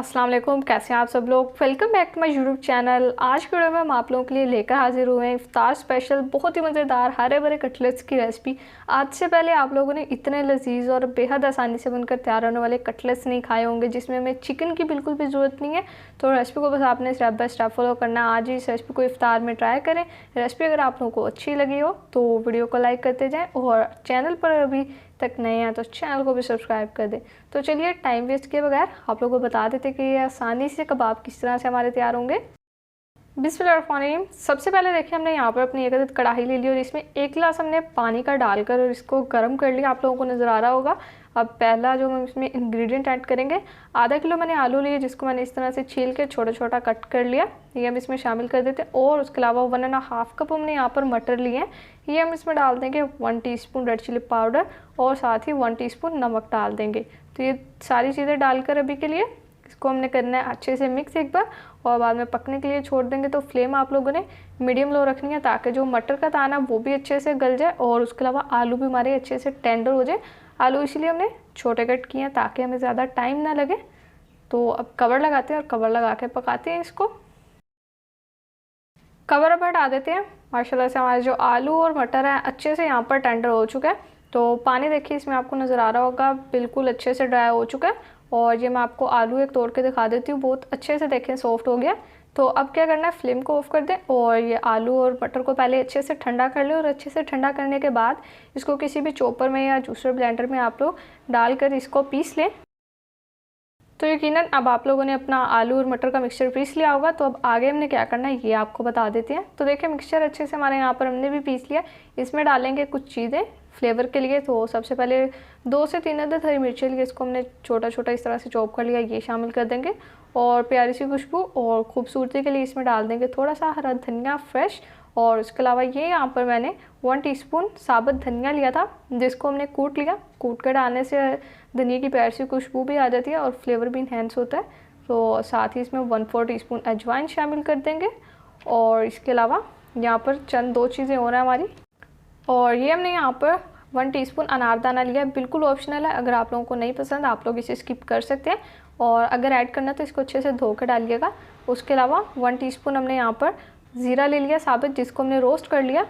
अस्सलाम वालेकुम, कैसे हैं आप सब लोग। Welcome back to my YouTube channel. आज के वीडियो में हम आप लोगों के लिए लेकर हाजिर हुए हैं इफ्तार स्पेशल बहुत ही मज़ेदार हरे भरे कटलेट्स की रेसिपी। आज से पहले आप लोगों ने इतने लजीज और बेहद आसानी से बनकर तैयार होने वाले कटलेट्स नहीं खाए होंगे जिसमें हमें चिकन की बिल्कुल भी ज़रूरत नहीं है। तो रेसिपी को बस आपने स्टेप बाय स्टेप फॉलो करना है। आज ही इस रेसिपी को इफ्तार में ट्राई करें। रेसिपी अगर आप लोगों को अच्छी लगी हो तो वीडियो को लाइक करते जाएँ और चैनल पर अभी तक नए हैं तो चैनल को भी सब्सक्राइब कर दें। तो चलिए टाइम वेस्ट किए बगैर आप लोगों को बता देते कि ये आसानी से कबाब किस तरह से हमारे तैयार होंगे। बिस्मिल्लाहिर्रहमानिर्रहीम। सबसे पहले देखिए हमने यहाँ पर अपनी एक अदद कढ़ाई ले ली और इसमें 1 गिलास हमने पानी का डालकर और इसको गर्म कर लिया। आप लोगों को नज़र आ रहा होगा। अब पहला जो हम इसमें इंग्रेडिएंट ऐड करेंगे, आधा किलो मैंने आलू लिए जिसको मैंने इस तरह से छील के छोटा छोटा कट कर लिया। ये हम इसमें शामिल कर देते हैं। और उसके अलावा 1.5 कप हमने यहाँ पर मटर लिए हैं। ये हम इसमें डाल देंगे 1 टीस्पून रेड चिली पाउडर और साथ ही 1 टीस्पून नमक डाल देंगे। तो ये सारी चीज़ें डालकर अभी के लिए इसको हमने करना है अच्छे से मिक्स एक बार और बाद में पकने के लिए छोड़ देंगे। तो फ्लेम आप लोगों ने मीडियम लो रखनी है ताकि जो मटर का दाना वो भी अच्छे से गल जाए और उसके अलावा आलू भी हमारे अच्छे से टेंडर हो जाए। आलू इसीलिए हमने छोटे कट किए हैं ताकि हमें ज़्यादा टाइम ना लगे। तो अब कवर लगाते हैं और कवर लगा के पकाते हैं इसको। कवर अब हटा देते हैं। माशाल्लाह से हमारे जो आलू और मटर है अच्छे से यहाँ पर टेंडर हो चुका है। तो पानी देखिए इसमें आपको नज़र आ रहा होगा बिल्कुल अच्छे से ड्राई हो चुका है। और ये मैं आपको आलू एक तोड़ के दिखा देती हूँ, बहुत अच्छे से देखें सॉफ्ट हो गया। तो अब क्या करना है, फ्लेम को ऑफ कर दें और ये आलू और मटर को पहले अच्छे से ठंडा कर लें और अच्छे से ठंडा करने के बाद इसको किसी भी चॉपर में या जूसर ब्लेंडर में आप लोग डालकर इसको पीस लें। तो यकीनन अब आप लोगों ने अपना आलू और मटर का मिक्सचर पीस लिया होगा। तो अब आगे हमने क्या करना है ये आपको बता देते हैं। तो देखिए मिक्सचर अच्छे से हमारे यहाँ पर हमने भी पीस लिया। इसमें डालेंगे कुछ चीज़ें फ्लेवर के लिए। तो सबसे पहले 2 से 3 अदद हरी मिर्ची लिए, इसको हमने छोटा छोटा इस तरह से चॉप कर लिया, ये शामिल कर देंगे। और प्यारी सी खुशबू और खूबसूरती के लिए इसमें डाल देंगे थोड़ा सा हरा धनिया फ्रेश। और उसके अलावा ये यहाँ पर मैंने 1 टीस्पून साबुत धनिया लिया था जिसको हमने कूट लिया। कूट कर डालने से धनिया की प्यारी सी खुशबू भी आ जाती है और फ्लेवर भी इन्हेंस होता है। तो साथ ही इसमें 1/4 टीस्पून अजवाइन शामिल कर देंगे। और इसके अलावा यहाँ पर चंद 2 चीज़ें और हैं हमारी। और ये हमने यहाँ पर 1 टीस्पून अनारदाना लिया है, बिल्कुल ऑप्शनल है। अगर आप लोगों को नहीं पसंद आप लोग इसे स्किप कर सकते हैं और अगर ऐड करना तो इसको अच्छे से धो कर डालिएगा। उसके अलावा 1 टीस्पून हमने यहाँ पर ज़ीरा ले लिया साबुत जिसको हमने रोस्ट कर लिया।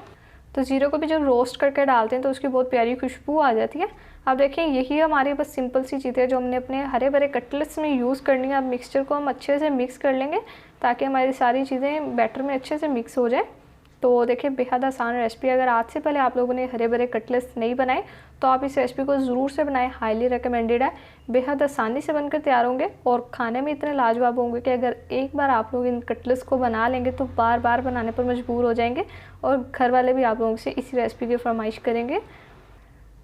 तो ज़ीरे को भी जब रोस्ट करके डालते हैं तो उसकी बहुत प्यारी खुशबू आ जाती है। अब देखें यही हमारी बस सिंपल सी चीज़ें जो हमने अपने हरे भरे कटलेट्स में यूज़ करनी है। अब मिक्सचर को हम अच्छे से मिक्स कर लेंगे ताकि हमारी सारी चीज़ें बैटर में अच्छे से मिक्स हो जाए। तो देखिए बेहद आसान रेसिपी। अगर आज से पहले आप लोगों ने हरे भरे कटलेट्स नहीं बनाए तो आप इस रेसिपी को ज़रूर से बनाएं, हाईली रिकमेंडेड है। बेहद आसानी से बनकर तैयार होंगे और खाने में इतने लाजवाब होंगे कि अगर एक बार आप लोग इन कटलेट्स को बना लेंगे तो बार बार बनाने पर मजबूर हो जाएंगे और घर वाले भी आप लोगों से इसी रेसिपी की फरमाइश करेंगे।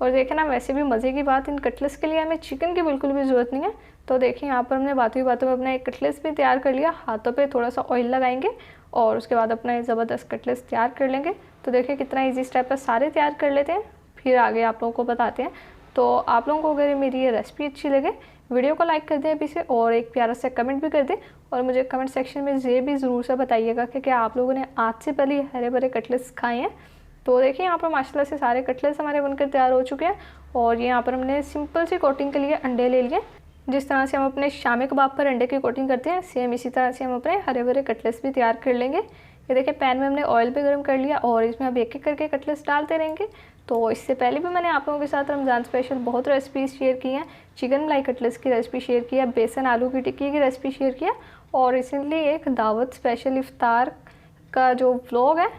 और देखें ना, वैसे भी मज़े की बात, इन कटलेट्स के लिए हमें चिकन की बिल्कुल भी ज़रूरत नहीं है। तो देखिए यहाँ पर हमने बातों ही बातों में अपना एक कटलेट्स भी तैयार कर लिया। हाथों पे थोड़ा सा ऑयल लगाएंगे और उसके बाद अपना ज़बरदस्त कटलेट्स तैयार कर लेंगे। तो देखिए कितना इजी स्टेप है, सारे तैयार कर लेते हैं फिर आगे आप लोगों को बताते हैं। तो आप लोगों को अगर मेरी ये रेसिपी अच्छी लगे वीडियो को लाइक कर दें अभी से और एक प्यारा सा कमेंट भी कर दें। और मुझे कमेंट सेक्शन में ये भी ज़रूर से बताइएगा कि क्या आप लोगों ने आज से पहले हरे भरे कटलेट्स खाए हैं। तो देखिए यहाँ पर माशाल्लाह से सारे कटलेट्स हमारे बनकर तैयार हो चुके हैं। और ये यहाँ पर हमने सिंपल सी कोटिंग के लिए अंडे ले लिए। जिस तरह से हम अपने शामी कबाब पर अंडे की कोटिंग करते हैं सेम इसी तरह से हम अपने हरे भरे कटलेट्स भी तैयार कर लेंगे। ये देखिए पैन में हमने ऑयल भी गर्म कर लिया और इसमें अब एक एक करके कटलेट्स डालते रहेंगे। तो इससे पहले भी मैंने आप लोगों के साथ रमज़ान स्पेशल बहुत रेसिपीज़ शेयर की हैं। चिकन मलाई कटलेट्स की रेसिपी शेयर किया, बेसन आलू की टिक्की की रेसिपी शेयर किया और रिसेंटली एक दावत स्पेशल इफ्तार का जो व्लॉग है,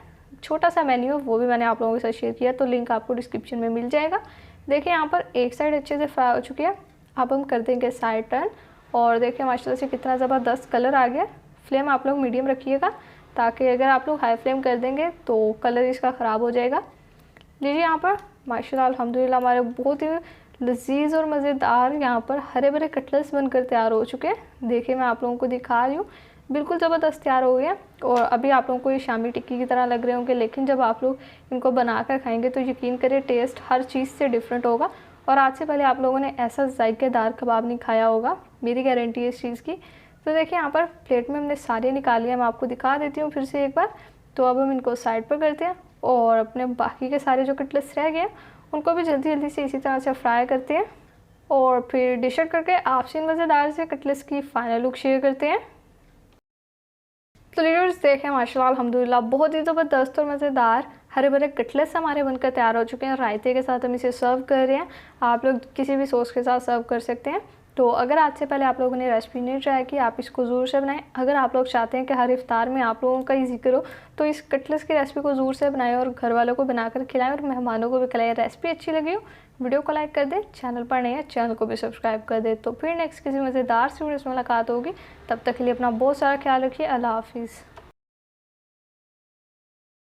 छोटा सा मेन्यू, वो भी मैंने आप लोगों के साथ शेयर किया। तो लिंक आपको डिस्क्रिप्शन में मिल जाएगा। देखिए यहाँ पर एक साइड अच्छे से फ्राई हो चुकी है। अब हम कर देंगे साइड टर्न और देखिए माशाल्लाह से कितना ज़बरदस्त कलर आ गया। फ्लेम आप लोग मीडियम रखिएगा ताकि अगर आप लोग हाई फ्लेम कर देंगे तो कलर इसका ख़राब हो जाएगा। लीजिए यहाँ पर माशाल्लाह अल्हम्दुलिल्लाह हमारे बहुत ही लजीज और मज़ेदार यहाँ पर हरे भरे कटलेट्स बनकर तैयार हो चुके हैं। देखिए मैं आप लोगों को दिखा रही हूँ, बिल्कुल ज़बरदस्त तैयार हो गए हैं। और अभी आप लोगों को ये शामी टिक्की की तरह लग रहे होंगे, लेकिन जब आप लोग इनको बना कर खाएंगे तो यकीन करें टेस्ट हर चीज़ से डिफरेंट होगा। और आज से पहले आप लोगों ने ऐसा जायकेदार कबाब नहीं खाया होगा, मेरी गारंटी है इस चीज़ की। तो देखिए यहाँ पर प्लेट में हमने सारे निकाल लिया, मैं आपको दिखा देती हूँ फिर से एक बार। तो अब हम इनको साइड पर करते हैं और अपने बाकी के सारे जो कटलेट्स रह गए हैं उनको भी जल्दी जल्दी से इसी तरह से फ्राई करते हैं। और फिर डिश आउट करके आपसे इन मज़ेदार से कटलेट्स की फ़ाइनल लुक शेयर करते हैं। तो लीडर्स देखें माशाल्लाह अल्हम्दुलिल्लाह बहुत ही ज़बरदस्त और मज़ेदार हरे भरे कटलेट्स हमारे बनकर तैयार हो चुके हैं। रायते के साथ हम इसे सर्व कर रहे हैं। आप लोग किसी भी सॉस के साथ सर्व कर सकते हैं। तो अगर आज से पहले आप लोगों ने रेसिपी नहीं ट्राई की, आप इसको ज़रूर से बनाएं। अगर आप लोग चाहते हैं कि हर इफ्तार में आप लोगों का ही जिक्र हो, तो इस कटलेट्स की रेसिपी को ज़रूर से बनाएं और घर वालों को बनाकर खिलाएं और मेहमानों को भी खिलाएं। रेसिपी अच्छी लगी हो वीडियो को लाइक कर दें, चैनल पर नए हैं चैनल को भी सब्सक्राइब कर दें। तो फिर नेक्स्ट किसी मज़ेदार से वीडियो में मुलाकात होगी। तब तक के लिए अपना बहुत सारा ख्याल रखिए। अल्लाह हाफिज़।